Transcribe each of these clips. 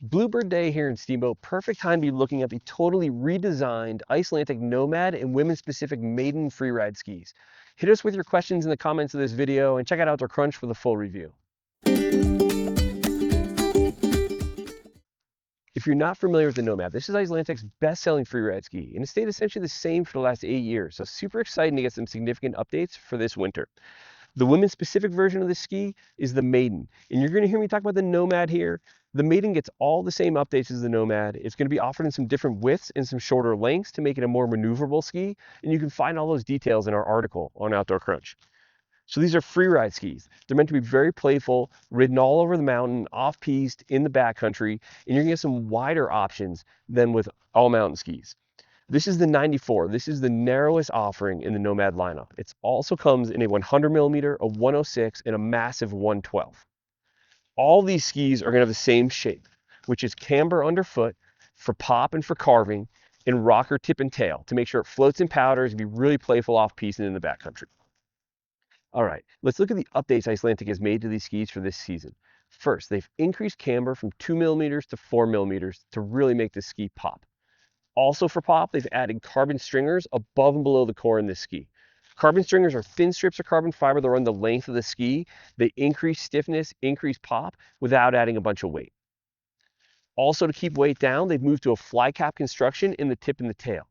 Bluebird Day here in Steamboat, perfect time to be looking at the totally redesigned Icelantic Nomad and women-specific Maiden freeride skis. Hit us with your questions in the comments of this video and check out Outdoor Crunch for the full review. If you're not familiar with the Nomad, this is Icelantic's best-selling freeride ski, and it's stayed essentially the same for the last 8 years, so super exciting to get some significant updates for this winter. The women's specific version of the ski is the Maiden. And you're going to hear me talk about the Nomad here. The Maiden gets all the same updates as the Nomad. It's going to be offered in some different widths and some shorter lengths to make it a more maneuverable ski. And you can find all those details in our article on Outdoor Crunch. So these are freeride skis. They're meant to be very playful, ridden all over the mountain, off-piste, in the backcountry, and you're going to get some wider options than with all mountain skis. This is the 94. This is the narrowest offering in the Nomad lineup. It also comes in a 100 millimeter, a 106, and a massive 112. All these skis are going to have the same shape, which is camber underfoot for pop and for carving, and rocker tip and tail to make sure it floats in powders and be really playful off-piste and in the backcountry. All right, let's look at the updates Icelantic has made to these skis for this season. First, they've increased camber from 2 millimeters to 4 millimeters to really make this ski pop. Also for pop, they've added carbon stringers above and below the core in this ski. Carbon stringers are thin strips of carbon fiber that run the length of the ski. They increase stiffness, increase pop without adding a bunch of weight. Also to keep weight down, they've moved to a fly cap construction in the tip and the tail.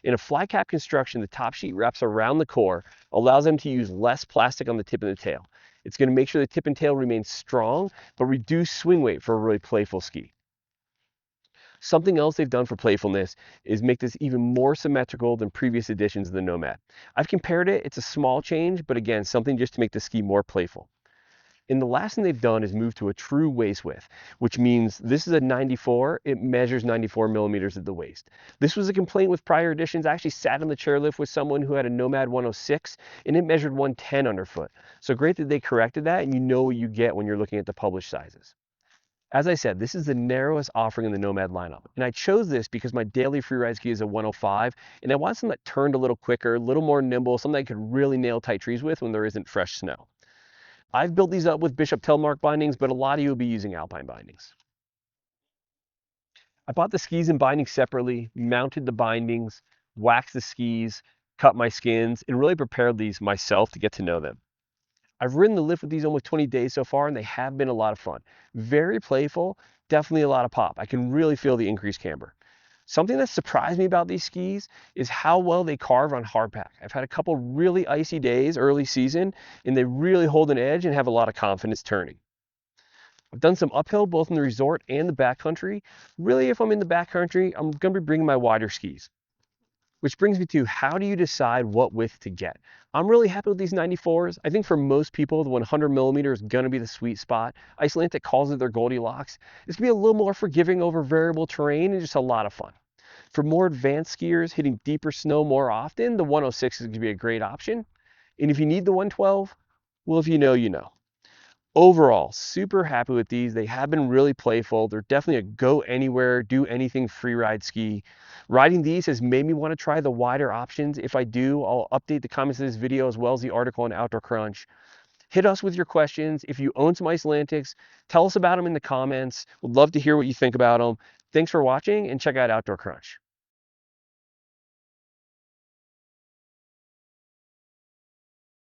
In a fly cap construction, the top sheet wraps around the core, allows them to use less plastic on the tip and the tail. It's going to make sure the tip and tail remains strong, but reduce swing weight for a really playful ski. Something else they've done for playfulness is make this even more symmetrical than previous editions of the Nomad. I've compared it, it's a small change, but again, something just to make the ski more playful. And the last thing they've done is move to a true waist width, which means this is a 94, it measures 94 millimeters at the waist. This was a complaint with prior editions. I actually sat on the chairlift with someone who had a Nomad 106 and it measured 110 underfoot. So great that they corrected that and you know what you get when you're looking at the published sizes. As I said, this is the narrowest offering in the Nomad lineup. And I chose this because my daily freeride ski is a 105, and I want something that turned a little quicker, a little more nimble, something I could really nail tight trees with when there isn't fresh snow. I've built these up with Bishop Telmark bindings, but a lot of you will be using Alpine bindings. I bought the skis and bindings separately, mounted the bindings, waxed the skis, cut my skins, and really prepared these myself to get to know them. I've ridden the lift with these almost 20 days so far, and they have been a lot of fun. Very playful, definitely a lot of pop. I can really feel the increased camber. Something that surprised me about these skis is how well they carve on hardpack. I've had a couple really icy days early season, and they really hold an edge and have a lot of confidence turning. I've done some uphill both in the resort and the backcountry. Really, if I'm in the backcountry, I'm going to be bringing my wider skis. Which brings me to, how do you decide what width to get? I'm really happy with these 94s. I think for most people, the 100 millimeter is going to be the sweet spot. Icelantic calls it their Goldilocks. It's going to be a little more forgiving over variable terrain and just a lot of fun. For more advanced skiers hitting deeper snow more often, the 106 is going to be a great option. And if you need the 112, well, if you know, you know. Overall, super happy with these. They have been really playful. They're definitely a go anywhere, do anything freeride ski. Riding these has made me want to try the wider options. If I do, I'll update the comments of this video as well as the article on Outdoor Crunch. Hit us with your questions. If you own some Icelantics, tell us about them in the comments. We'd love to hear what you think about them. Thanks for watching and check out Outdoor Crunch.